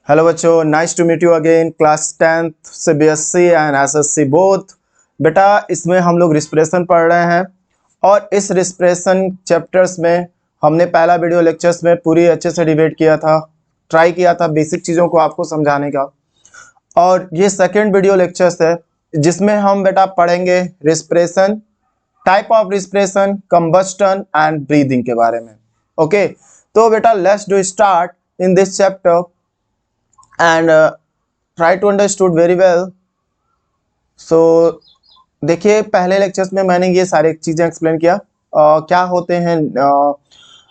Hello बच्चों, nice to meet you again. Class 10th से BSc and SSC both. बेटा इसमें हम लोग रिस्पिरेशन पढ़ रहे हैं और इस रिस्पिरेशन चैप्टर्स में हमने पहला वीडियो लेक्चर्स में पूरी अच्छे से डिबेट किया था, ट्राई किया था बेसिक चीज़ों को आपको समझाने का। और ये सेकेंड वीडियो लेक्चर्स है जिसमें हम बेटा पढ़ेंगे respiration, type of respiration, combustion and breathing के बारे में। ओके, तो बेटा let's do start in this chapter and try to understood very well. So देखिए पहले लेक्चर्स में मैंने ये सारी चीज़ें एक्सप्लेन किया, क्या होते हैं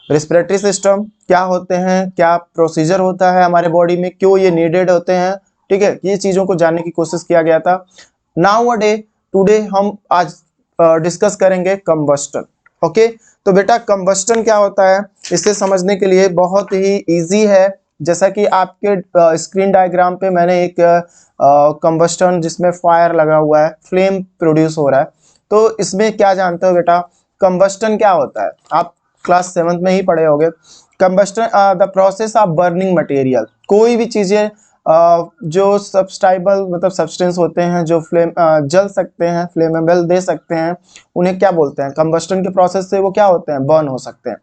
रिस्पिरेटरी सिस्टम, क्या होते हैं, क्या प्रोसीजर होता है हमारे बॉडी में, क्यों ये नीडेड होते हैं। ठीक है, ये चीज़ों को जानने की कोशिश किया गया था। नाउ टुडे हम आज डिस्कस करेंगे कंबस्टन। ओके, तो बेटा कंबस्टन क्या होता है इसे समझने के लिए बहुत ही इजी है। जैसा कि आपके स्क्रीन डायग्राम पे मैंने एक कंबस्टन जिसमें फायर लगा हुआ है, फ्लेम प्रोड्यूस हो रहा है। तो इसमें क्या जानते हो बेटा, कंबस्टन क्या होता है आप क्लास 7th में ही पढ़े होंगे। Combustion the process of burning material, कोई भी चीज़ें जो सब्सटाइबल मतलब सब्सटेंस होते हैं जो फ्लेम जल सकते हैं, फ्लेमेबल दे सकते हैं, उन्हें क्या बोलते हैं, कंबस्टन के प्रोसेस से वो क्या होते हैं, बर्न हो सकते हैं।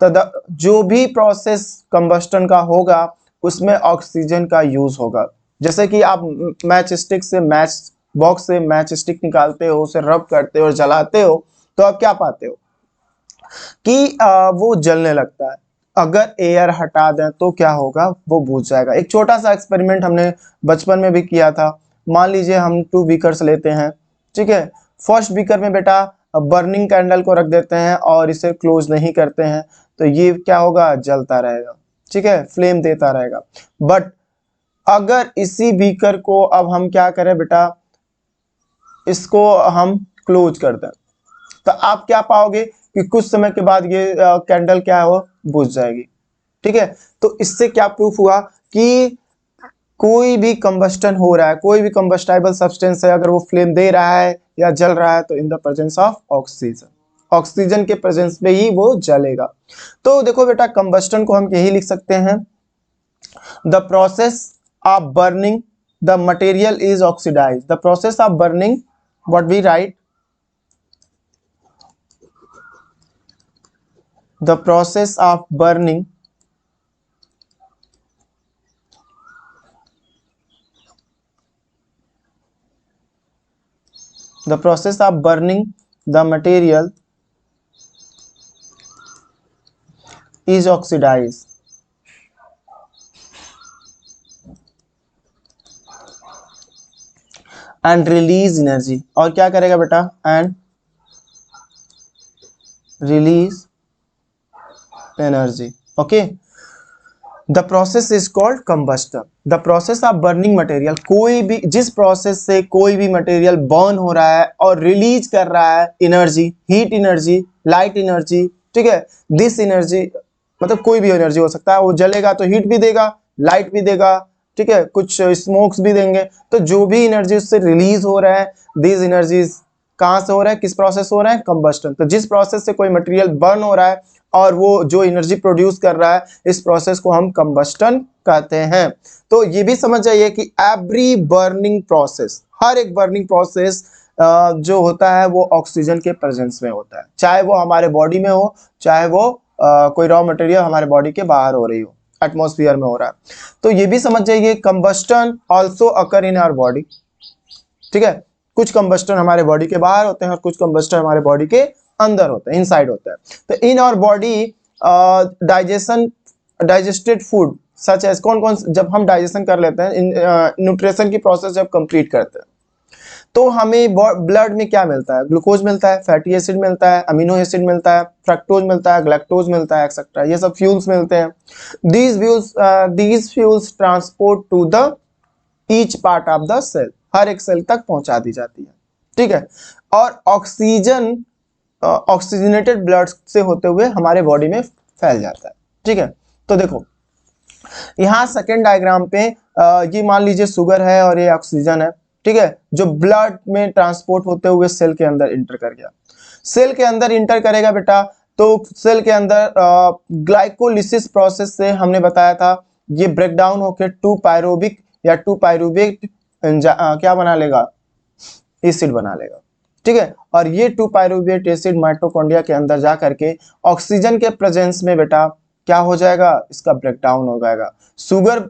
तो जो भी प्रोसेस कंबस्टन का होगा उसमें ऑक्सीजन का यूज होगा। जैसे कि आप मैच स्टिक से, मैच बॉक्स से मैच स्टिक निकालते हो, उसे रब करते हो और जलाते हो, तो आप क्या पाते हो कि वो जलने लगता है। अगर एयर हटा दें तो क्या होगा, वो बुझ जाएगा। एक छोटा सा एक्सपेरिमेंट हमने बचपन में भी किया था। मान लीजिए हम 2 बीकर्स लेते हैं, ठीक है। फर्स्ट बीकर में बेटा बर्निंग कैंडल को रख देते हैं और इसे क्लोज नहीं करते हैं, तो ये क्या होगा, जलता रहेगा, ठीक है, फ्लेम देता रहेगा। बट अगर इसी बीकर को अब हम क्या करें बेटा, इसको हम क्लोज कर दें, तो आप क्या पाओगे कि कुछ समय के बाद ये कैंडल क्या है, वो बुझ जाएगी। ठीक है, तो इससे क्या प्रूफ हुआ कि कोई भी कंबस्टन हो रहा है, कोई भी कंबस्टाइबल सब्सटेंस है, अगर वो फ्लेम दे रहा है या जल रहा है तो इन the presence of oxygen, oxygen के प्रेजेंस में ही वो जलेगा। तो देखो बेटा कंबस्टन को हम यही लिख सकते हैं, the process of burning the material is oxidize. The process of burning, what we write, the process of burning the process of burning the material is oxidized and release energy। और क्या करेगा बेटा, and release energy। okay, the process is called combustion। the process of burning material, कोई भी जिस process से कोई भी मटेरियल बर्न हो रहा है और रिलीज कर रहा है energy, heat energy, light energy, ठीक है, दिस एनर्जी मतलब कोई भी एनर्जी हो सकता है, वो जलेगा तो हीट भी देगा, लाइट भी देगा, ठीक है, कुछ स्मोक्स भी देंगे। तो जो भी एनर्जी उससे रिलीज हो रहा है, दिस एनर्जीज कहाँ से हो रहा है, किस प्रोसेस हो रहा है, कंबस्टन। तो जिस प्रोसेस से कोई मटेरियल बर्न हो रहा है और वो जो एनर्जी प्रोड्यूस कर रहा है, इस प्रोसेस को हम कंबस्टन कहते हैं। तो ये भी समझ जाइए कि एवरी बर्निंग प्रोसेस, हर एक बर्निंग प्रोसेस जो होता है वो ऑक्सीजन के प्रेजेंस में होता है, चाहे वो हमारे बॉडी में हो, चाहे वो कोई रॉ मटेरियल हमारे बॉडी के बाहर हो रही हो, एटमॉस्फेयर में हो रहा है। तो ये भी समझ जाइए combustion also occur in our body. ठीक है, कुछ कंबस्टन हमारे बॉडी के बाहर होते हैं और कुछ कंबस्टन हमारे बॉडी के अंदर होते हैं, इनसाइड होते हैं। तो in our body digested food such as, कौन कौन, जब हम डाइजेशन कर लेते हैं, न्यूट्रिशन की प्रोसेस जब कंप्लीट करते हैं, तो हमें ब्लड में क्या मिलता है, ग्लूकोज मिलता है, फैटी एसिड मिलता है, अमीनो एसिड मिलता है, फ्रक्टोज मिलता है, ग्लैक्टोज मिलता है, एक्सेट्रा, ये सब फ्यूल्स मिलते हैं। These fuels transport to the each part of the cell, हर एक सेल तक पहुंचा दी जाती है। ठीक है, और ऑक्सीजन ऑक्सीजनेटेड ब्लड से होते हुए हमारे बॉडी में फैल जाता है। ठीक है, तो देखो यहाँ सेकेंड डायग्राम पे ये मान लीजिए शुगर है और ये ऑक्सीजन है, ठीक है, जो ब्लड में ट्रांसपोर्ट होते हुए सेल के अंदर इंटर कर गया। सेल के अंदर इंटर करेगा बेटा, तो सेल के अंदर ग्लाइकोलिसिस प्रोसेस से हमने बताया था ये ब्रेक डाउन होकर 2 पायरुविक या 2 पायरुवेट क्या बना लेगा, एसिड बना लेगा। ठीक है, और ये 2 पायरुवेट एसिड माइटोकॉन्ड्रिया के अंदर जा करके ऑक्सीजन के प्रेजेंस में बेटा क्या हो जाएगा, इसका ब्रेक डाउन हो जाएगा। शुगर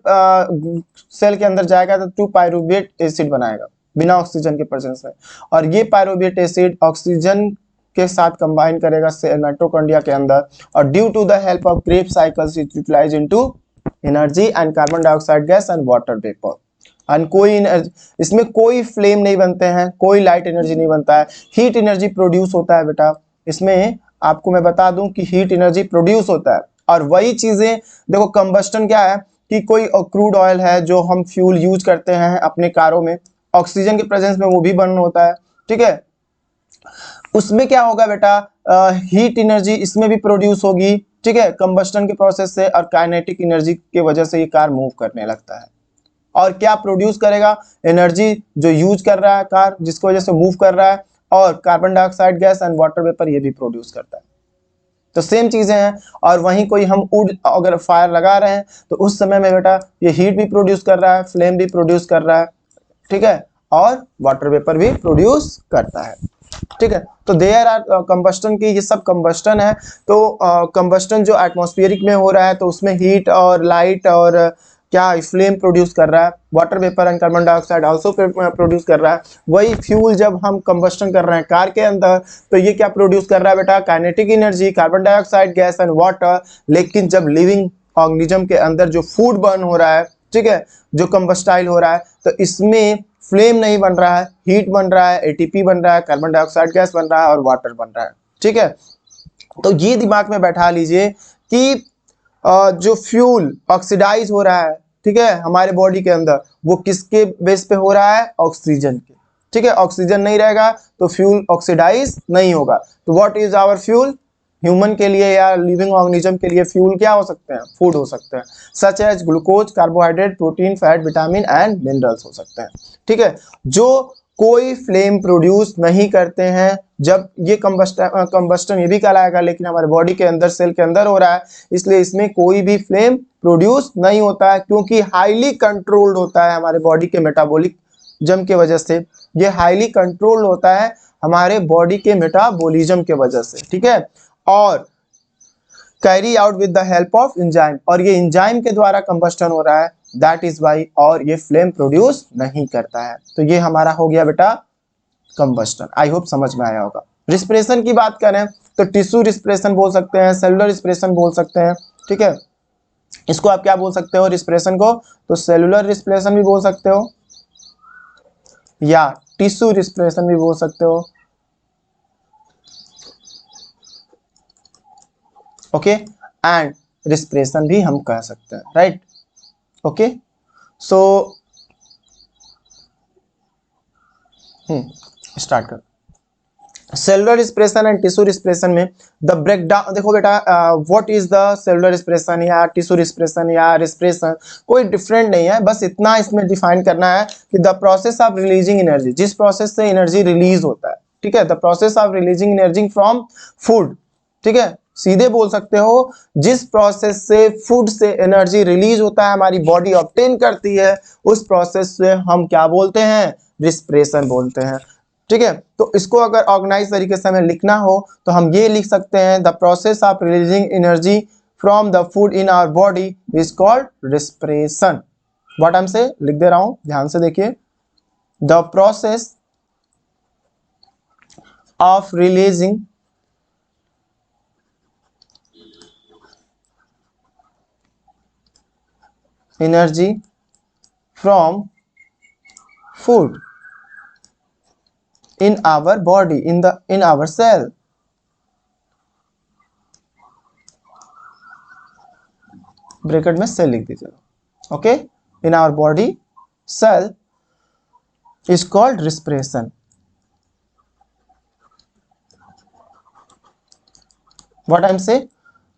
सेल के अंदर जाएगा तो 2 पायरुवेट एसिड बनाएगा बिना ऑक्सीजन के प्रेजेंस में, और ये पायरुवेट एसिड ऑक्सीजन के साथ कंबाइन करेगा माइटोकॉन्ड्रिया के अंदर, और due to the help of Krebs cycles it utilize into energy and carbon dioxide gas and water vapour. And कोई इसमें कोई फ्लेम नहीं बनते हैं, कोई लाइट एनर्जी नहीं बनता है, हीट एनर्जी प्रोड्यूस होता है बेटा। इसमें आपको मैं बता दूं कि हीट एनर्जी प्रोड्यूस होता है, और वही चीजें देखो कंबस्टन क्या है कि कोई क्रूड ऑयल है जो हम फ्यूल यूज करते हैं अपने कारों में, ऑक्सीजन के प्रेजेंस में वो भी बर्न होता है। ठीक है, उसमें क्या होगा बेटा, हीट एनर्जी इसमें भी प्रोड्यूस होगी। ठीक है, कंबस्टन के प्रोसेस से, और काइनेटिक एनर्जी की वजह से ये कार मूव करने लगता है। और क्या प्रोड्यूस करेगा, एनर्जी जो यूज कर रहा है कार, जिसकी वजह से मूव कर रहा है, और carbon dioxide gas and water vapour ये भी प्रोड्यूस करता है। तो सेम चीजें हैं। और वहीं कोई हम वुड अगर फायर लगा रहे हैं तो उस समय में बेटा ये हीट भी प्रोड्यूस कर रहा है, फ्लेम भी प्रोड्यूस कर रहा है। ठीक है, और वाटर वेपर भी प्रोड्यूस करता है। ठीक है, तो देयर आर कंबस्टन की, ये सब कंबस्टन है। तो कंबस्टन जो एटमॉस्फेरिक में हो रहा है तो उसमें हीट और लाइट और क्या फ्लेम प्रोड्यूस कर रहा है, water vapour and carbon dioxide also produce कर रहा है। वही फ्यूल जब हम कंबस्टन कर रहे हैं कार के अंदर तो ये क्या प्रोड्यूस कर रहा है बेटा, kinetic energy, carbon dioxide gas and water. लेकिन जब लिविंग ऑर्गेनिज्म के अंदर जो फूड बर्न हो रहा है, ठीक है, जो कंबस्टाइल हो रहा है, तो इसमें फ्लेम नहीं बन रहा है, हीट बन रहा है, एटीपी बन रहा है, कार्बन डाइऑक्साइड गैस बन रहा है और वाटर बन रहा है। ठीक है, तो ये दिमाग में बैठा लीजिए कि जो फ्यूल ऑक्सीडाइज हो रहा है, ठीक है, हमारे बॉडी के अंदर, वो किसके बेस पे हो रहा है, ऑक्सीजन के। ठीक है, ऑक्सीजन नहीं रहेगा तो फ्यूल ऑक्सीडाइज नहीं होगा। तो what is our fuel, human के लिए या लिविंग ऑर्गेनिज्म के लिए फ्यूल क्या हो सकते हैं, फूड हो सकते हैं, such as glucose, carbohydrate, protein, fat, vitamin and minerals हो सकते हैं। ठीक है, जो कोई फ्लेम प्रोड्यूस नहीं करते हैं, जब ये कंबस्टन ये भी कहलाएगा, लेकिन हमारे बॉडी के अंदर सेल के अंदर हो रहा है, इसलिए इसमें कोई भी फ्लेम प्रोड्यूस नहीं होता है, क्योंकि हाईली कंट्रोल्ड होता है हमारे बॉडी के मेटाबॉलिज्म के वजह से। ये हाईली कंट्रोल्ड होता है हमारे बॉडी के मेटाबॉलिज्म के वजह से। ठीक है, और carry out with the help of enzyme, और ये एंजाइम के द्वारा कंबस्टन हो रहा है, दैट इज वाई, और ये फ्लेम प्रोड्यूस नहीं करता है। तो ये हमारा हो गया बेटा कंबस्टन। आई होप समझ में आया होगा। रिस्पिरेशन की बात करें तो टिश्यू रिस्पिरेशन बोल सकते हैं, सेलुलर रिस्पिरेशन बोल सकते हैं। ठीक है, इसको आप क्या बोल सकते हो रिस्पिरेशन को, तो सेलुलर रिस्पिरेशन भी बोल सकते हो या टिश्यू रिस्पिरेशन भी बोल सकते हो। ओके, एंड रिस्पिरेशन भी हम कह सकते हैं, राइट। ओके, सो स्टार्ट कर। Cellular respiration and tissue respiration में द ब्रेकडाउन, देखो बेटा what is the cellular respiration या टिश्यू रिस्पिरेशन या रिस्पिरेशन, कोई डिफरेंट नहीं है, बस इतना इसमें डिफाइन करना है कि the process of releasing energy, जिस प्रोसेस से एनर्जी रिलीज होता है। ठीक है, the process of releasing energy from food. ठीक है, सीधे बोल सकते हो जिस प्रोसेस से फूड से एनर्जी रिलीज होता है, हमारी बॉडी ऑब्टेन करती है, उस प्रोसेस से हम क्या बोलते हैं, रिस्पिरेशन बोलते हैं। ठीक है, तो इसको अगर ऑर्गेनाइज तरीके से हमें लिखना हो तो हम ये लिख सकते हैं, the process of releasing energy from the food in our body is called respiration. What I am say लिख दे रहा हूं, ध्यान से देखिए, the process of releasing energy from food in our body, in our cell। Bracket में cell लिख दीजिए। Okay, in our body cell is called respiration. What I am say,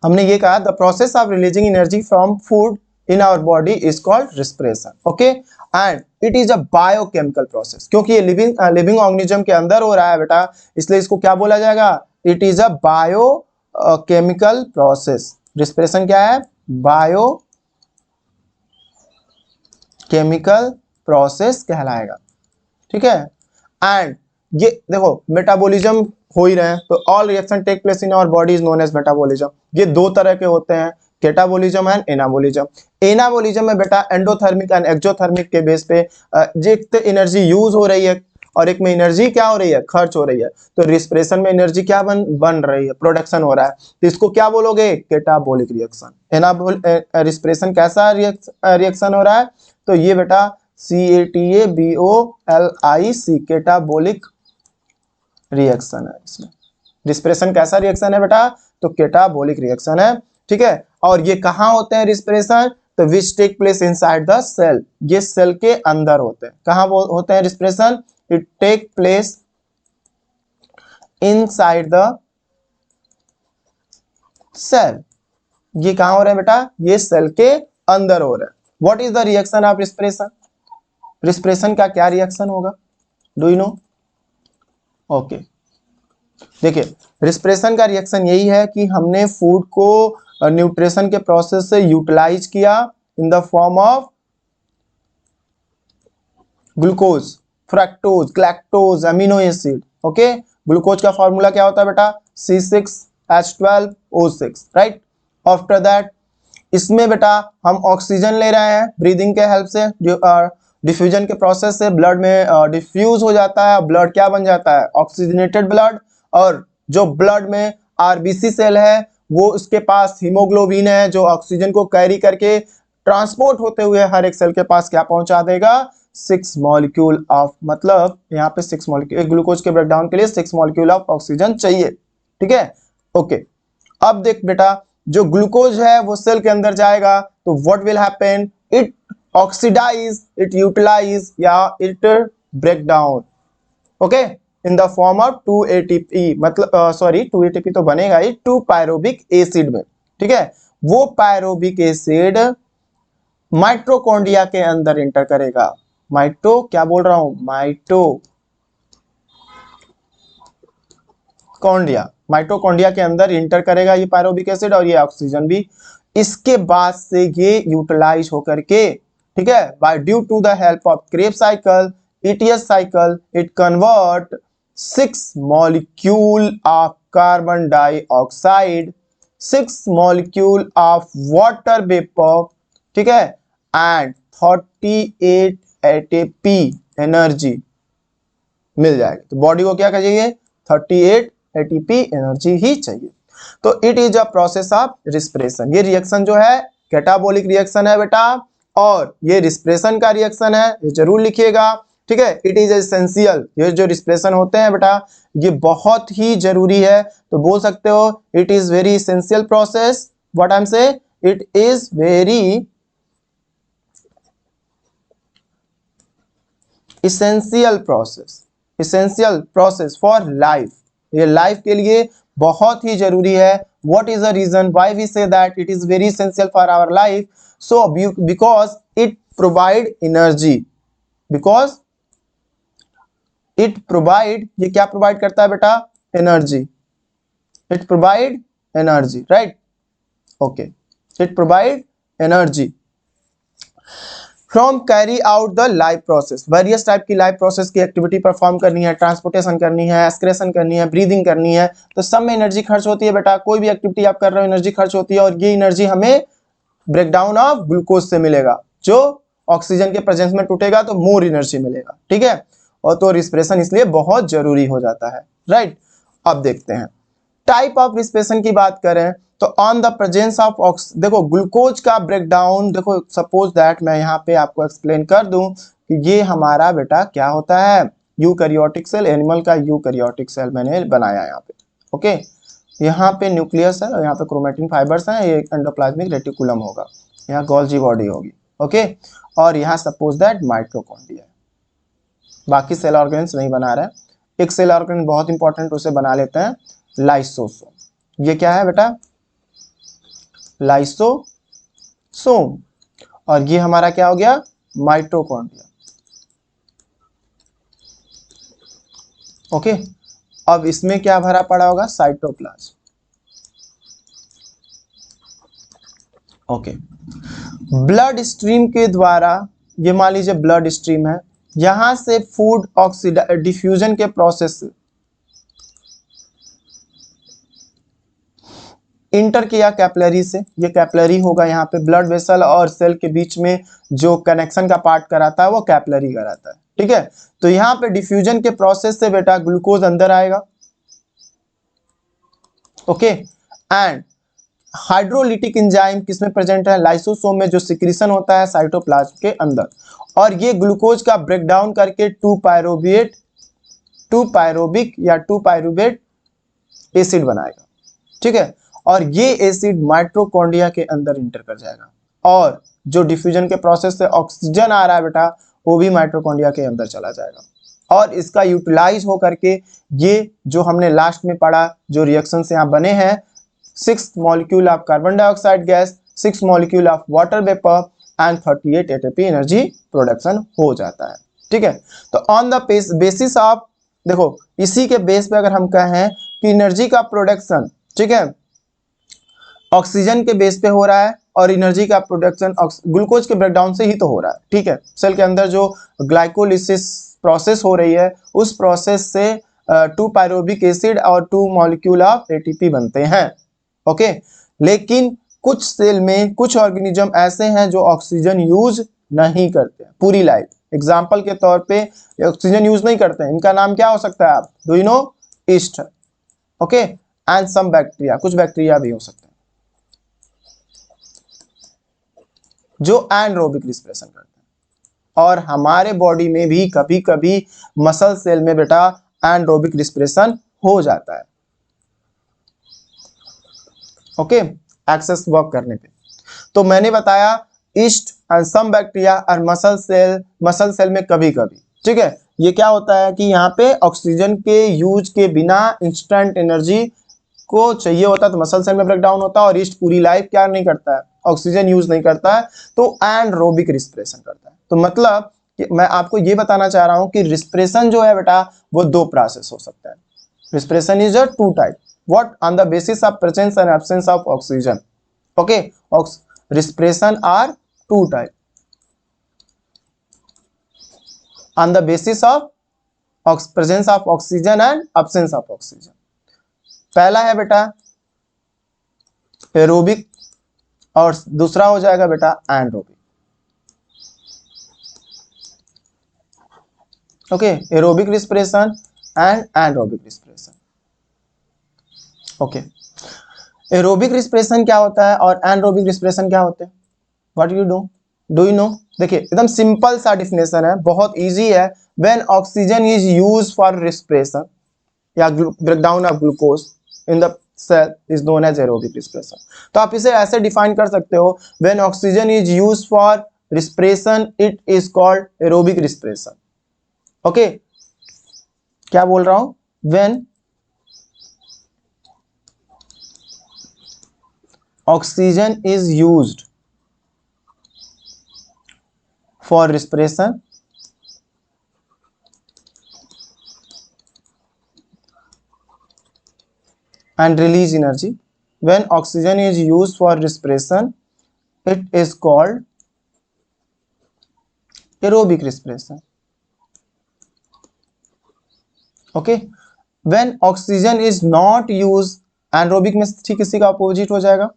हमने ये कहा the process of releasing energy from food in our body is called respiration। okay, and it is a biochemical process, क्योंकि ये living organism के अंदर हो रहा है बेटा, इसलिए इसको क्या बोला जाएगा, it is a biochemical process। respiration क्या है, बायो केमिकल प्रोसेस कहलाएगा, ठीक है। एंड ये देखो मेटाबॉलिज्म हो ही रहे हैं, तो all reaction take place in our body is known as metabolism. ये दो तरह के होते हैं, कैटाबॉलिज्म एंड एनाबॉलिज्म। एनाबॉलिज्म में बेटा एंडोथर्मिक एंड एक्सोथर्मिक के बेस पे एक एनर्जी यूज हो रही है और एक में एनर्जी क्या हो रही है, खर्च हो रही है। तो रिस्पिरेशन में एनर्जी क्या बन रही है, प्रोडक्शन हो रहा है, तो इसको क्या बोलोगे, कैटाबॉलिक रिएक्शन। रिस्पिरेशन कैसा रिएक्शन हो रहा है, तो ये बेटा CATABOLIC कैटाबॉलिक रिएक्शन है। इसमें रिस्पिरेशन कैसा रिएक्शन है बेटा, तो कैटाबॉलिक रिएक्शन है, ठीक है। और ये कहाँ होते हैं रिस्पिरेशन, तो which take place inside the cell, ये सेल के अंदर होते हैं। कहाँ होते हैं respiration, it take place inside the cell. ये कहाँ हो रहा है बेटा, ये सेल के अंदर हो रहा है। What is the reaction of respiration, respiration का क्या रिएक्शन होगा, डू यू नो? ओके, देखिए रिस्पिरेशन का रिएक्शन यही है कि हमने फूड को न्यूट्रिशन के प्रोसेस से यूटिलाइज किया इन the form of glucose, fructose, lactose, amino acid. Okay, glucose का फॉर्मूला क्या होता है बेटा, C6H12O6, राइट। आफ्टर दैट इसमें बेटा हम ऑक्सीजन ले रहे हैं ब्रीदिंग के हेल्प से, डिफ्यूजन के प्रोसेस से ब्लड में डिफ्यूज हो जाता है, ब्लड क्या बन जाता है, ऑक्सीजनेटेड ब्लड। और जो ब्लड में आरबीसी सेल है वो उसके पास हीमोग्लोबिन है जो ऑक्सीजन को कैरी करके ट्रांसपोर्ट होते हुए हर एक सेल के पास क्या पहुंचा देगा, 6 मॉलिक्यूल ऑफ, मतलब यहाँ पे 6 मॉलिक्यूल, एक ग्लूकोज के ब्रेकडाउन के लिए 6 मॉलिक्यूल ऑफ ऑक्सीजन चाहिए, ठीक है। ओके, अब देख बेटा जो ग्लूकोज है वो सेल के अंदर जाएगा तो what will happen, it oxidise, it utilise या it break down, okay, in the form of 2 ATP, मतलब सॉरी 2 ATP तो बनेगा ही 2 पायरोबिक एसिड में, ठीक है। वो पायरोबिक एसिड माइटोकॉन्ड्रिया के अंदर इंटर करेगा, क्या बोल रहा हूं, माइटोकॉन्ड्रिया के अंदर इंटर करेगा ये पायरोबिक एसिड और ये ऑक्सीजन भी। इसके बाद से ये यूटिलाइज होकर के, ठीक है, by due to the help of Krebs cycle, ETS cycle, it convert 6 molecule of carbon dioxide, 6 molecule of water vapour, ठीक है, एंड 38 ATP एनर्जी मिल जाएगा। तो बॉडी को क्या चाहिए, 38 ATP एनर्जी ही चाहिए। तो it is a process of respiration. ये रिएक्शन जो है कैटाबॉलिक रिएक्शन है बेटा, और ये रिस्पिरेशन का रिएक्शन है, ये जरूर लिखिएगा, ठीक है। इट इज एसेंशियल, ये जो रिस्पिरेशन होते हैं बेटा ये बहुत ही जरूरी है, तो बोल सकते हो it is very essential process, what I am say, it is very essential process for life, ये लाइफ के लिए बहुत ही जरूरी है। what is the reason why we say that it is very essential for our life, so because it provide energy, because it provide, ये क्या provide करता है बेटा, energy, it provide energy, right, okay, it provide energy from carry out the life process. Various type की life process की activity perform करनी है, transportation करनी है, एक्सक्रेशन करनी है, ब्रीदिंग करनी है, तो सब में एनर्जी खर्च होती है बेटा। कोई भी एक्टिविटी आप कर रहे हो एनर्जी खर्च होती है, और ये एनर्जी हमें ब्रेकडाउन ऑफ ग्लूकोज से मिलेगा, जो ऑक्सीजन के प्रेजेंस में टूटेगा तो मोर एनर्जी मिलेगा, ठीक है। और तो रिस्पिरेशन इसलिए बहुत जरूरी हो जाता है, राइट। अब देखते हैं टाइप ऑफ रिस्पिरेशन की बात करें तो ऑन द प्रेजेंस ऑफ देखो ग्लूकोज का ब्रेकडाउन, देखो सपोज दैट मैं यहाँ पे आपको एक्सप्लेन कर दूं कि ये हमारा बेटा क्या होता है, यूकैरियोटिक सेल, एनिमल का यूकैरियोटिक सेल मैंने बनाया यहाँ पे, ओके। यहाँ पे न्यूक्लियस है और यहाँ पे क्रोमेटिन फाइबर्स हैं, ये एंडोप्लाज्मिक रेटिकुलम होगा, यहाँ गोल्जी बॉडी होगी, ओके। और यहाँ सपोज दैट माइटोकॉन्ड्रिया, बाकी सेल ऑर्गेन्स नहीं बना रहे। एक सेल ऑर्गेन बहुत इंपॉर्टेंट, उसे बना लेते हैं, लाइसोसोम। ये क्या है बेटा, लाइसोसोम, और ये हमारा क्या हो गया, माइटोकॉन्ड्रिया, ओके। अब इसमें क्या भरा पड़ा होगा, साइटोप्लाज्म, ओके। ब्लड स्ट्रीम के द्वारा ये मान लीजिए ब्लड स्ट्रीम है, यहां से फूड डिफ्यूजन के प्रोसेस से इंटर किया कैपिलरी से, ये कैपिलरी होगा, यहाँ पे ब्लड वेसल और सेल के बीच में जो कनेक्शन का पार्ट कराता है वो कैपिलरी कराता है, ठीक है। तो यहाँ पे डिफ्यूजन के प्रोसेस से बेटा ग्लूकोज अंदर आएगा, ओके। एंड हाइड्रोलिटिक एंजाइम किसमें प्रेजेंट है, लाइसोसोम में, जो सिक्रीशन होता है साइटोप्लाज्म के अंदर, और ये ग्लूकोज का ब्रेकडाउन करके 2 पायरोबिक या 2 पायरुवेट एसिड बनाएगा, ठीक है। और ये एसिड माइटोकॉन्ड्रिया के अंदर इंटर कर जाएगा, और जो डिफ्यूजन के प्रोसेस से ऑक्सीजन आ रहा है बेटा वो भी माइटोकॉन्ड्रिया के अंदर चला जाएगा, और इसका यूटिलाइज हो करके ये जो हमने लास्ट में पढ़ा जो रिएक्शंस यहाँ बने हैं, 6 molecule of carbon dioxide gas, 6 molecule of water vapour and 38 ATP energy production हो जाता है, ठीक है। तो ऑन द बेसिस ऑफ, देखो इसी के बेस पे अगर हम कहें कि एनर्जी का प्रोडक्शन, ठीक है, ऑक्सीजन के बेस पे हो रहा है, और एनर्जी का प्रोडक्शन ग्लूकोज के ब्रेकडाउन से ही तो हो रहा है, ठीक है। सेल के अंदर जो ग्लाइकोलिसिस प्रोसेस हो रही है उस प्रोसेस से 2 पायरोबिक एसिड और 2 मॉलिक्यूल ऑफ एटीपी बनते हैं, ओके। लेकिन कुछ सेल में कुछ ऑर्गेनिज्म ऐसे हैं जो ऑक्सीजन यूज नहीं करते पूरी लाइफ, एग्जाम्पल के तौर पे ऑक्सीजन यूज नहीं करते हैं, इनका नाम क्या हो सकता है, आप do you know, yeast, okay. And some bacteria, कुछ बैक्टीरिया भी हो सकते हैं जो एनारोबिक रिस्पिरेशन करते हैं, और हमारे बॉडी में भी कभी कभी मसल सेल में बेटा एनारोबिक रिस्पिरेशन हो जाता है, ओके, एक्सेस वर्क करने पे। तो मैंने बताया ईस्ट एंड सम बैक्टीरिया और मसल सेल में कभी कभी, ठीक है। ये क्या होता है कि यहाँ पे ऑक्सीजन के यूज के बिना इंस्टेंट एनर्जी को चाहिए होता है तो मसल सेल में ब्रेकडाउन होता है, और ईस्ट पूरी लाइफ क्या नहीं करता है, ऑक्सीजन यूज नहीं करता है, तो एनारोबिक रिस्पिरेशन करता है। तो मतलब कि मैं आपको ये बताना चाह रहा हूं कि रिस्पिरेशन जो है बेटा वो 2 प्रोसेस हो सकता है, respiration is a 2 type, what, on the basis of presence and absence of oxygen, okay. Respiration are 2 type on the basis of presence of oxygen and absence of oxygen. पहला है बेटा एरोबिक और दूसरा हो जाएगा बेटा anaerobic, okay. Aerobic respiration and anaerobic respiration, okay. Aerobic respiration क्या होता है और एनारोबिक रिस्पिरेशन क्या होते हैं, what you do you know. देखिए एकदम सिंपल सा डिफिनेशन है, बहुत इजी है। When oxygen is used for respiration या breakdown of glucose in the cell is known as aerobic respiration. तो आप इसे ऐसे डिफाइन कर सकते हो, when oxygen is used for respiration it is called aerobic respiration, okay. क्या बोल रहा हूं, when oxygen is used for respiration and release energy, when oxygen is used for respiration it is called aerobic respiration, okay। when oxygen is not used, anaerobic में ठीक इसी का opposite हो जाएगा,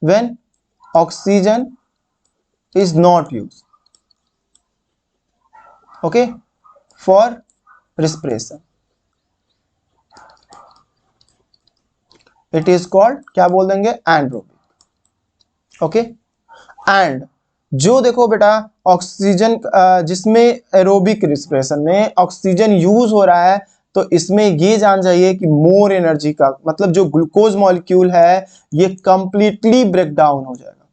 when oxygen is not used, okay, for respiration it is called, क्या बोल देंगे, anaerobic, okay. And जो देखो बेटा ऑक्सीजन जिसमें एरोबिक रिस्पिरेशन में ऑक्सीजन यूज हो रहा है, तो इसमें ये जान जाइए कि मोर एनर्जी का मतलब जो ग्लूकोज मॉलिक्यूल है ये कंप्लीटली ब्रेक डाउन हो जाएगा,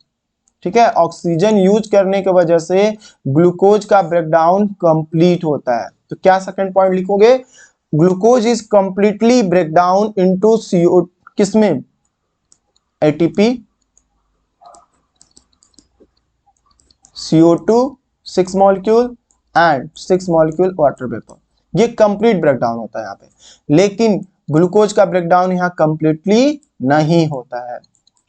ठीक है। ऑक्सीजन यूज करने की वजह से ग्लूकोज का ब्रेकडाउन कंप्लीट होता है। तो क्या सेकंड पॉइंट लिखोगे, glucose is completely break down into CO, किसमें, ATP, CO2 6 molecule and 6 molecule water vapour, ये कंप्लीट ब्रेकडाउन होता है यहाँ पे। लेकिन ग्लूकोज का ब्रेकडाउन यहाँ कंप्लीटली नहीं होता है,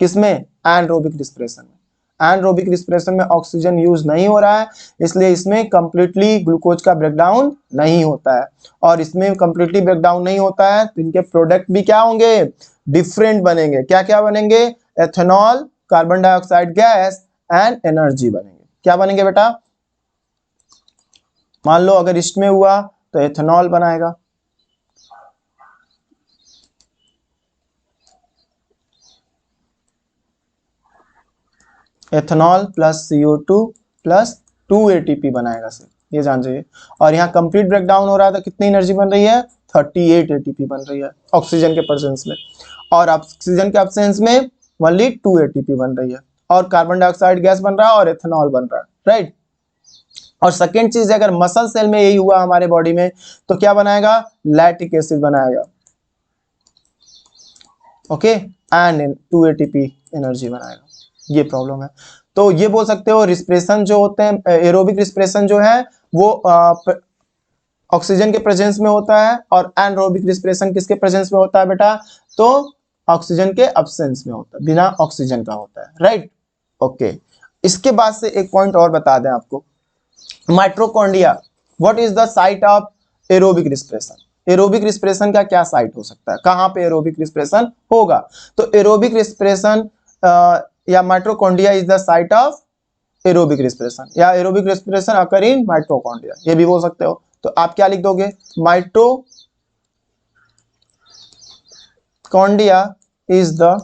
किसमें, एनारोबिक रिस्पिरेशन में। एनरोबिक रिस्पिरेशन में ऑक्सीजन यूज नहीं हो रहा है, इसलिए इसमें कंप्लीटली ग्लूकोज का ब्रेकडाउन नहीं होता है। और इसमें कंप्लीटली ब्रेकडाउन नहीं होता है तो इनके प्रोडक्ट भी क्या होंगे, डिफरेंट बनेंगे। क्या क्या बनेंगे, ethanol, carbon dioxide gas and energy बनेंगे। क्या बनेंगे बेटा, मान लो अगर इसमें हुआ तो एथेनॉल बनाएगा, ethanol plus CO2 plus 2 ATP बनाएगा सिर्फ, ये जान जाइए। और यहाँ कंप्लीट ब्रेकडाउन हो रहा है तो कितनी एनर्जी बन रही है, 38 ATP बन रही है ऑक्सीजन के प्रेजेंस में, और ऑक्सीजन के एब्सेंस में ओनली 2 ATP बन रही है, और कार्बन डाइऑक्साइड गैस बन रहा है और एथेनॉल बन रहा है, राइट। और सेकेंड चीज, अगर मसल सेल में यही हुआ हमारे बॉडी में तो क्या बनाएगा, लैक्टिक एसिड बनाएगा, ओके, एंड 2 ATP एनर्जी बनाएगा। ये प्रॉब्लम है। तो ये बोल सकते हो रिस्पिरेशन जो होते हैं, एरोबिक रिस्पिरेशन जो है वो ऑक्सीजन के प्रेजेंस में होता है, और एनरोबिक रिस्पिरेशन किसके प्रेजेंस में होता है बेटा, तो ऑक्सीजन के अब्सेंस में होता है, बिना ऑक्सीजन का होता है, राइट, ओके। इसके बाद से एक पॉइंट और बता दें आपको, mitochondria, what is the site of aerobic respiration. Aerobic respiration का क्या साइट हो सकता है, कहां पे एरोबिक रिस्पिरेशन होगा, तो एरोबिक रिस्पिरेशन या mitochondria is the site of aerobic respiration, या aerobic respiration occur in mitochondria, ये भी बोल सकते हो। तो आप क्या लिख दोगे, mitochondria is the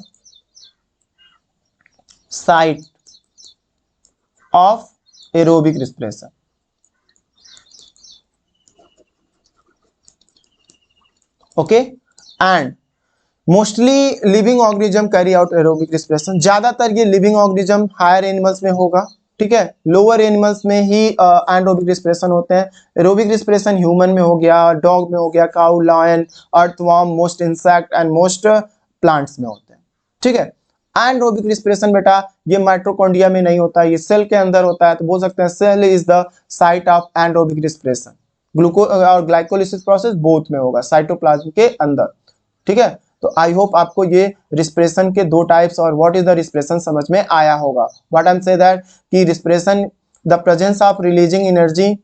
site of aerobic respiration, okay. And mostly living organism carry out aerobic respiration, ज्यादातर ये लिविंग ऑर्गेनिज्म हायर एनिमल्स में होगा, ठीक है, लोअर एनिमल्स में ही एनारोबिक रिस्पिरेशन होते हैं। एरोबिक रिस्पिरेशन ह्यूमन में हो गया, डॉग में हो गया, cow, lion, earthworm, most insect and most plants में होते हैं, ठीक है। एनारोबिक रिस्पिरेशन बेटा ये माइटोकॉन्ड्रिया में नहीं होता, ये सेल के अंदर होता है, तो बोल सकते हैं cell is the site of anaerobic respiration. Glucose और ग्लाइकोलिसिस प्रोसेस बोथ में होगा, साइटोप्लाज्म के अंदर, ठीक है। तो आई होप आपको ये रिस्पिरेशन के दो टाइप्स और व्हाट इज द रिस्पिरेशन समझ में आया होगा। What I am say that कि respiration, the presence of releasing energy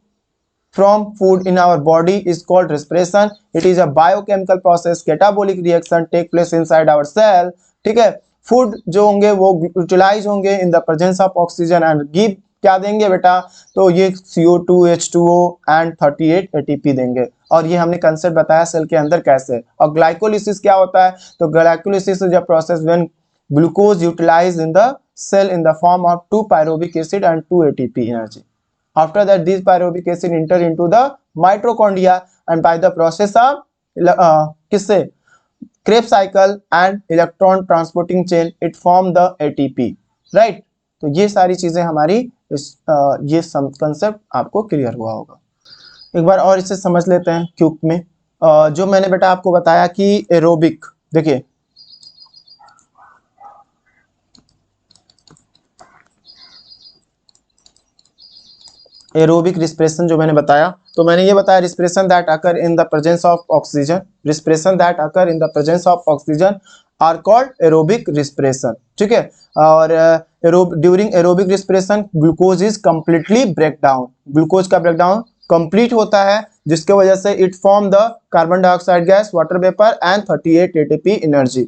from food in our body is called respiration. It is a biochemical process, catabolic reaction take place inside our cell, ठीक है। Food जो होंगे वो utilise होंगे in the presence of oxygen and give क्या देंगे बेटा, तो ये CO2, H2O एंड 38 ATP देंगे। और ये हमने कंसेप्ट बताया सेल के अंदर कैसे। और ग्लाइकोलिसिस क्या होता है, तो glycolysis is a process when glucose utilize in the cell in the form of 2 pyruvic acid and 2 ATP energy. After that, these pyruvic acid enter into the mitochondria and by the process of किससे, Krebs cycle and electron transporting chain, it form the ATP, right? तो ये सारी चीजें हमारी ये concept आपको clear हुआ होगा। एक बार और इसे समझ लेते हैं क्यूब में। जो मैंने बेटा आपको बताया कि एरोबिक, देखिए एरोबिक रिस्पिरेशन जो मैंने बताया, तो मैंने ये बताया respiration that occur in the presence of oxygen, respiration that occur in the presence of oxygen are called aerobic respiration, ठीक है। और during aerobic respiration glucose is completely break down, glucose का ब्रेकडाउन कंप्लीट होता है, जिसके वजह से it form the carbon dioxide gas, water vapour and 38 ATP energy.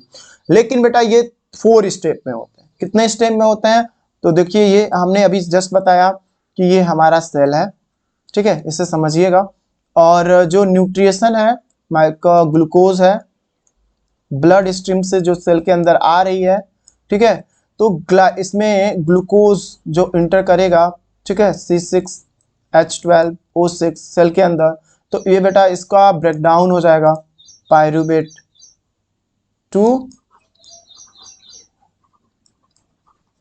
लेकिन बेटा ये 4 स्टेप में होते हैं। कितने स्टेप में होते हैं, तो देखिए ये हमने अभी जस्ट बताया कि ये हमारा सेल है, ठीक है, इसे समझिएगा। और जो न्यूट्रिशन है, ग्लूकोज है, ब्लड स्ट्रीम से जो सेल के अंदर आ रही है, ठीक है। तो इसमें ग्लूकोज जो इंटर करेगा, ठीक है, C6H12O6 सेल के अंदर, तो ये बेटा इसका ब्रेकडाउन हो जाएगा पायरूवेट टू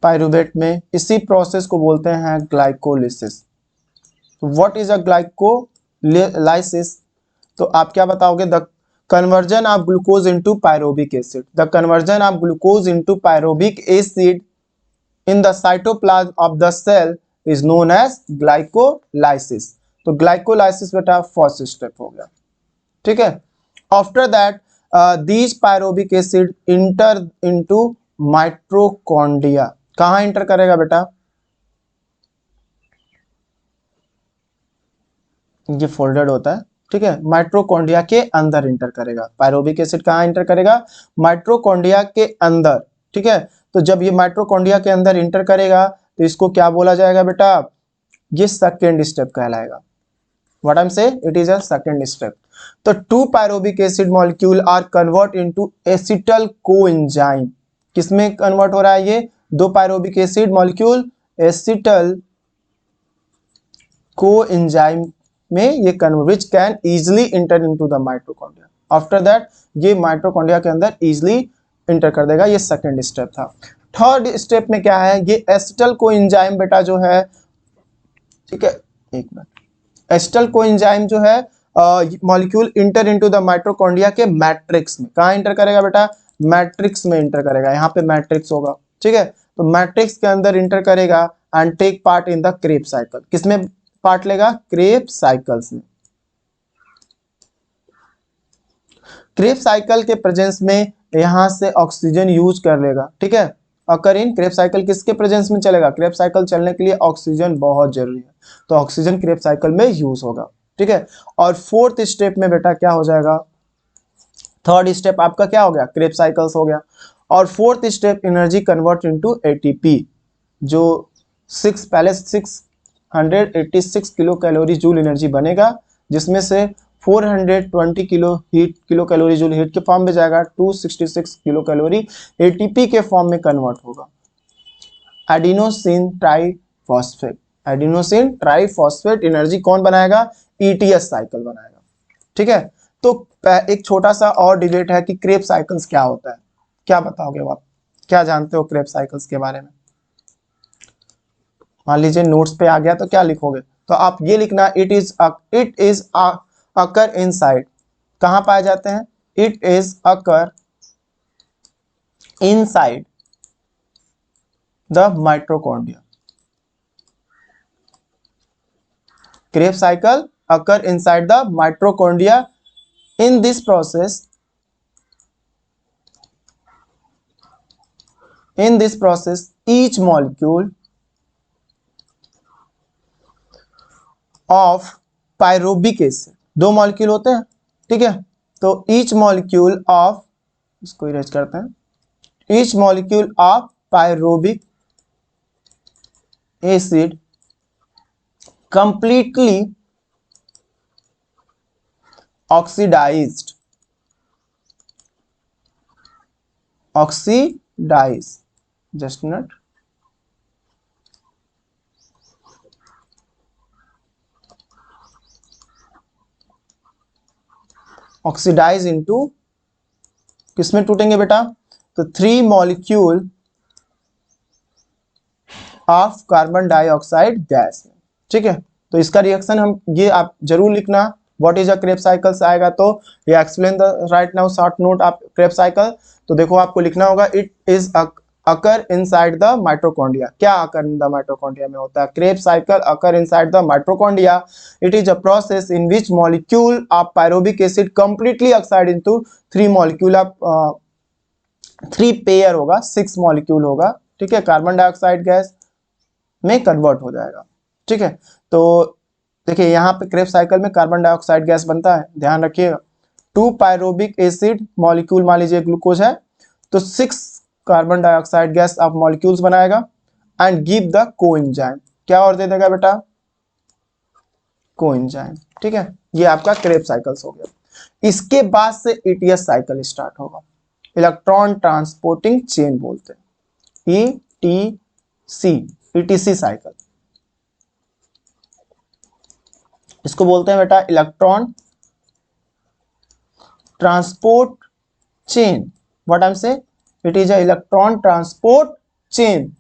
पायरूवेट में। इसी प्रोसेस को बोलते हैं glycolysis. What is a glycolysis, तो आप क्या बताओगे, the conversion of glucose into pyruvic acid, the conversion of glucose into pyruvic acid in the cytoplasm of the cell is known as glycolysis. तो ग्लाइकोलाइसिस बेटा first step हो गया, ठीक है। After that these pyruvic acid enter into mitochondria, कहाँ enter करेगा बेटा, ये फोल्डेड होता है, ठीक है, माइटोकॉन्ड्रिया के अंदर इंटर करेगा। पायरोबिक एसिड कहाँ इंटर करेगा, माइटोकॉन्ड्रिया के अंदर, ठीक है। तो जब ये माइटोकॉन्ड्रिया के अंदर इंटर करेगा तो इसको क्या बोला जाएगा बेटा, ये सेकेंड स्टेप कहलाएगा। What I am say, it is a second step. तो 2 pyruvic acid molecule are convert into acetyl coenzyme. किसमें कन्वर्ट हो रहा है ये, 2 pyruvic acid molecule acetyl coenzyme में ये convert, which can easily enter into the mitochondria. After that ये mitochondria के अंदर इजिली इंटर कर देगा। ये सेकंड स्टेप था। थर्ड स्टेप में क्या है, ये एसिटल कोएंजाइम बेटा जो है, ठीक है, एक मिनट, एसिटल कोएंजाइम जो है molecule inter into the mitochondria के मैट्रिक्स में। कहाँ इंटर करेगा बेटा, मैट्रिक्स में इंटर करेगा। यहाँ पे मैट्रिक्स होगा, ठीक है, तो मैट्रिक्स के अंदर इंटर करेगा and take part in the Krebs cycle. किसमें पार्ट लेगा, क्रेब साइकिल्स में। क्रेब साइकिल के प्रेजेंस में यहां से ऑक्सीजन यूज कर लेगा, ठीक है। अकर इन क्रेब साइकिल किसके प्रेजेंस में चलेगा, क्रेब साइकिल चलने के लिए ऑक्सीजन बहुत जरूरी है, तो ऑक्सीजन क्रेब साइकिल में यूज होगा, ठीक है। और फोर्थ स्टेप में बेटा क्या हो जाएगा, थर्ड स्टेप आपका क्या हो गया, क्रेब साइकिल्स हो गया। और fourth step energy convert into ATP, जो पहले 686 किलो कैलोरी जूल एनर्जी बनेगा, जिसमें से 420 किलो कैलोरी जूल हीट के फॉर्म में जाएगा, 266 किलो कैलोरी एटीपी के फॉर्म में कन्वर्ट होगा। Adenosine triphosphate, adenosine triphosphate energy कौन बनाएगा, ईटीएस साइकिल बनाएगा, ठीक है। तो एक छोटा सा और डिबेट है कि क्रेब साइकिल्स क्या होता है, क्या बताओगे आप, क्या जानते हो क्रेब साइकिल्स के बारे में। मान लीजिए नोट्स पे आ गया तो क्या लिखोगे, तो आप ये लिखना, इट इज अकर इनसाइड, कहां पाए जाते हैं, it is occur inside the mitochondria. Crab cycle occur inside the mitochondria. In this process, each molecule of pyruvic acid, 2 molecule होते हैं, ठीक है, तो each molecule of, इसको इरेज करते हैं, each molecule of pyruvic acid completely oxidized, just a minute, oxidize into, किसमें टूटेंगे बेटा, तो 3 molecule of carbon dioxide gas में, ठीक है। तो इसका रिएक्शन हम, ये आप जरूर लिखना, what is a Krebs cycles आएगा तो ये explain the right now short note आप क्रेब साइकिल, तो देखो आपको लिखना होगा, it is occur inside the mitochondria. क्या अकर इन द माइटोकॉन्ड्रिया में होता है, Krebs cycle occur inside the mitochondria. It is a process in which molecule of pyruvic acid completely oxide into 3 molecule of 3 pair होगा, 6 molecule होगा, ठीक है, carbon dioxide gas में convert हो जाएगा, ठीक है। तो देखिए यहाँ पे क्रेब साइकिल में कार्बन डाइऑक्साइड गैस बनता है, ध्यान रखिएगा। 2 पायरोबिक एसिड मॉलिक्यूल, मान लीजिए ग्लूकोज है, तो 6 कार्बन डाइऑक्साइड गैस आप मॉलिक्यूल्स बनाएगा एंड गिव द कोएंजाइम, क्या और दे देगा बेटा, कोएंजाइम, ठीक है। ये आपका क्रेब साइकिल्स हो गया। इसके बाद से ईटीएस साइकिल स्टार्ट होगा, इलेक्ट्रॉन ट्रांसपोर्टिंग चेन बोलते हैं, ईटीसी साइकिल, इसको बोलते हैं बेटा electron transport chain. What I am say, it is a electron transport chain.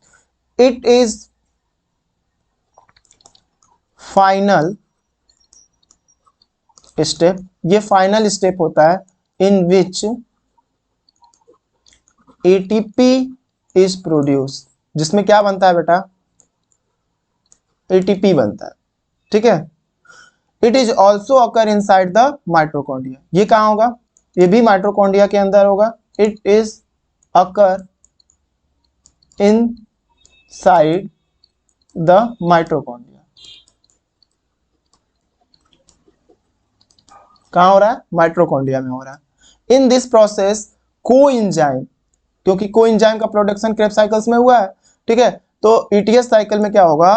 It is final step, ये फाइनल स्टेप होता है in which ATP is produce, जिसमें क्या बनता है बेटा, एटीपी बनता है, ठीक है। It is also occur inside the mitochondria, ये कहां होगा, ये भी माइटोकॉन्ड्रिया के अंदर होगा। It is occur in side the mitochondria. कहाँ हो रहा है? माइटोकॉन्ड्रिया में हो रहा है। इन दिस प्रोसेस कोएंजाइम, क्योंकि कोएंजाइम का प्रोडक्शन क्रेब्स साइकिल्स में हुआ है, ठीक है। तो ईटीएस साइकिल में क्या होगा,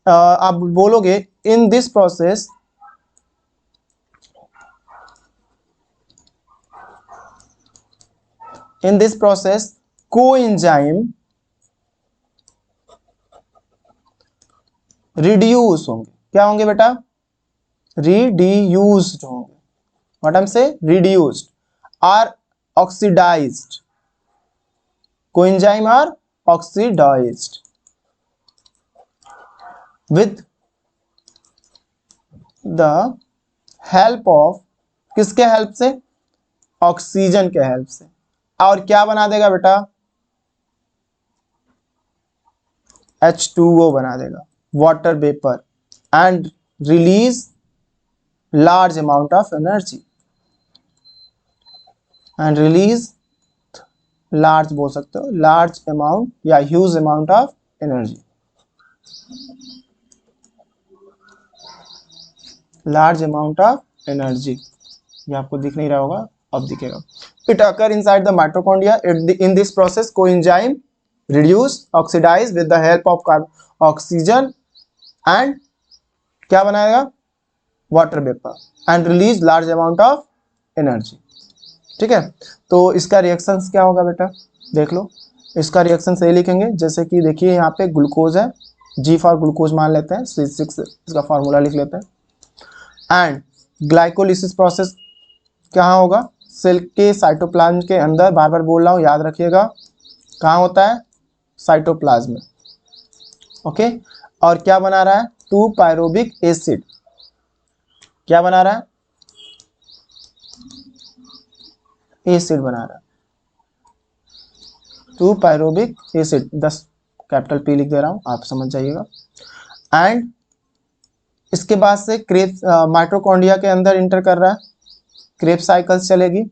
आप बोलोगे in this process coenzyme reduce होंगे। क्या होंगे बेटा? रिड्यूस्ड होंगे। What I am say? Reduced are oxidized. Coenzyme are oxidized with the help of, किसके हेल्प से? ऑक्सीजन के हेल्प से। और क्या बना देगा बेटा? H2O बना देगा, water vapour, and release large amount of energy. And release large बोल सकते हो, लार्ज अमाउंट या huge amount of energy. Large amount of energy, ये आपको दिख नहीं रहा होगा, अब दिखेगा। It occur inside the mitochondria. In this process coenzyme reduce oxidize with the help of oxygen and क्या बनाएगा? Water vapour, and release large amount of energy. ठीक है, तो इसका रिएक्शंस क्या होगा बेटा? देख लो, इसका रिएक्शन सही लिखेंगे। जैसे कि देखिए यहाँ पे ग्लूकोज है, जी फॉर ग्लूकोज मान लेते हैं, C6 इसका फॉर्मूला लिख लेते हैं। एंड ग्लाइकोलिसिस प्रोसेस कहाँ होगा? सेल के साइटोप्लाज्म के अंदर, बार बार बोल रहा हूँ, याद रखिएगा। कहाँ होता है? साइटोप्लाज्म में। ओके, और क्या बना रहा है? 2 पायरोबिक एसिड। क्या बना रहा है? एसिड बना रहा है, 2 पायरोबिक एसिड। 10 कैपिटल P लिख दे रहा हूं, आप समझ जाइएगा। एंड इसके बाद से क्रेब्स माइटोकॉन्ड्रिया के अंदर इंटर कर रहा है, क्रेब्स साइकिल्स चलेगी।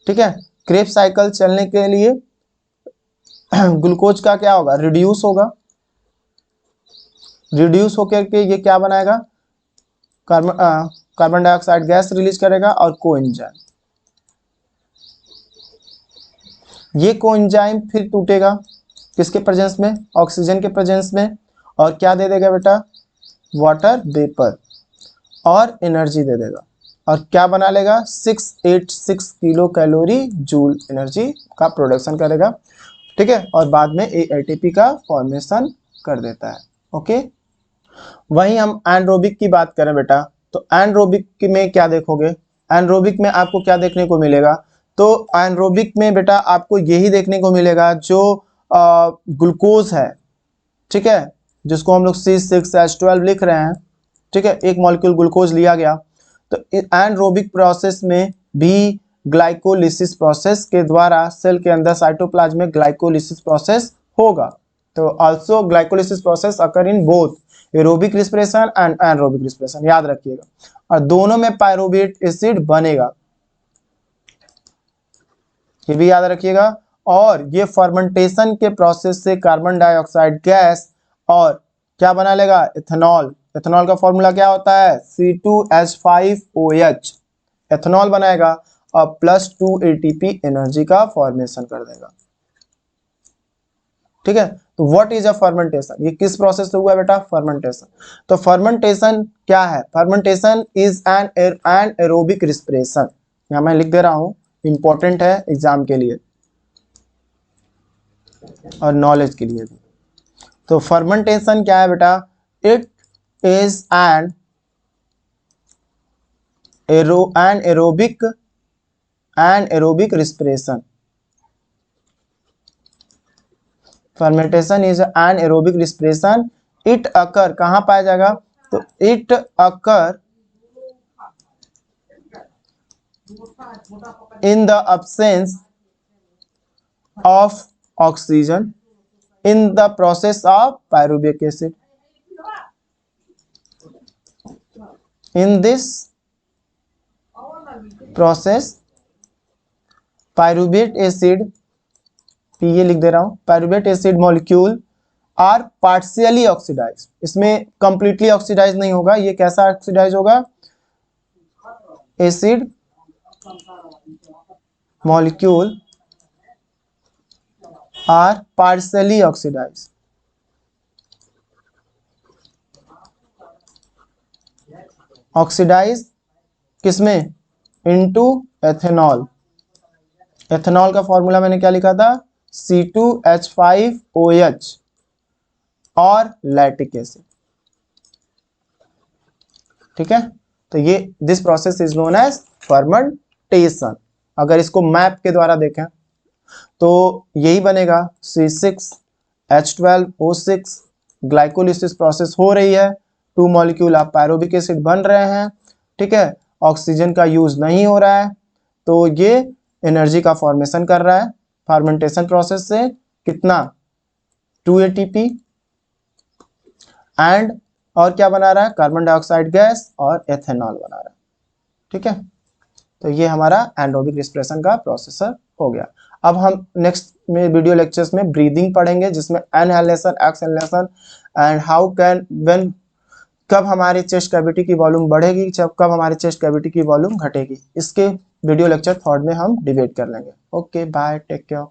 ठीक है, क्रेब्स साइकिल चलने के लिए ग्लूकोज का क्या होगा? रिड्यूस होगा। रिड्यूस होकर के ये क्या बनाएगा? कार्बन डाइऑक्साइड गैस रिलीज करेगा और कोएंजाइम। ये कोएंजाइम फिर टूटेगा किसके प्रेजेंस में? ऑक्सीजन के प्रेजेंस में। और क्या दे देगा बेटा? वाटर वेपर और एनर्जी दे देगा। और क्या बना लेगा? 686 किलो कैलोरी जूल एनर्जी का प्रोडक्शन करेगा। ठीक है, और बाद में एटीपी का फॉर्मेशन कर देता है। ओके, वहीं हम एनरोबिक की बात करें बेटा, तो एनरोबिक में क्या देखोगे? एनरोबिक में आपको क्या देखने को मिलेगा? तो एनरोबिक में बेटा आपको यही देखने को मिलेगा जो ग्लूकोज है, ठीक है, जिसको हम लोग C6H12 लिख रहे हैं। ठीक है, एक मॉलिक्यूल ग्लूकोज लिया गया। तो एनरोबिक प्रोसेस में भी ग्लाइकोलिसिस प्रोसेस के द्वारा सेल के अंदर साइटोप्लाज्म में ग्लाइकोलिसिस प्रोसेस होगा। तो also glycolysis process occur in both aerobic respiration and anaerobic respiration, याद रखिएगा। और दोनों में पायरुवेट एसिड बनेगा, ये भी याद रखिएगा। और ये फर्मेंटेशन के प्रोसेस से कार्बन डाइऑक्साइड गैस और क्या बना लेगा? इथेनॉल। इथेनॉल का फॉर्मूला क्या होता है? C2H5OH। इथेनॉल बनाएगा और +2 ATP एनर्जी का फॉर्मेशन कर देगा। ठीक है, तो व्हाट इज अ फर्मेंटेशन? ये किस प्रोसेस से हुआ बेटा? फर्मेंटेशन। तो फर्मेंटेशन क्या है? Fermentation is an aerobic respiration. यहां मैं लिख दे रहा हूं, इंपॉर्टेंट है एग्जाम के लिए और नॉलेज के लिए भी। तो फर्मेंटेशन क्या है बेटा? It is an aerobic respiration. Fermentation is an aerobic respiration. It occur कहां पाया जाएगा? तो it occur in the absence of oxygen in the process of pyruvic acid. In this process, pyruvate acid PA लिख दे रहा हूँ, pyruvate acid molecule are partially oxidize, इसमें completely oxidize नहीं होगा, ये कैसा ऑक्सीडाइज होगा, acid molecule are partially oxidize, oxidize किसमें, इनटू एथेनॉल। एथेनॉल का फॉर्मूला मैंने क्या लिखा था, C2H5OH और लैक्टिक एसिड, ठीक है। तो ये this process is known as fermentation. अगर इसको मैप के द्वारा देखें तो यही बनेगा, C6H12O6 ग्लाइकोलिसिस प्रोसेस हो रही है, 2 मॉलिक्यूल ऑफ पायरुविक एसिड बन रहे हैं, ठीक है, ऑक्सीजन का यूज नहीं हो रहा है, तो ये एनर्जी का फॉर्मेशन कर रहा है फर्मेंटेशन प्रोसेस से, कितना, 2 ATP एंड और क्या बना रहा है, कार्बन डाइऑक्साइड गैस और एथेनॉल बना रहा है, ठीक है। तो ये हमारा एनारोबिक रेस्पिरेशन का प्रोसेसर हो गया। अब हम नेक्स्ट में वीडियो लेक्चर्स में ब्रीदिंग पढ़ेंगे, जिसमें inhalation, exhalation and how can when, कब हमारी चेस्ट कैविटी की वॉल्यूम बढ़ेगी, जब कब हमारी चेस्ट कैविटी की वॉल्यूम घटेगी, इसके वीडियो लेक्चर थर्ड में हम डिबेट कर लेंगे। Okay bye, take care.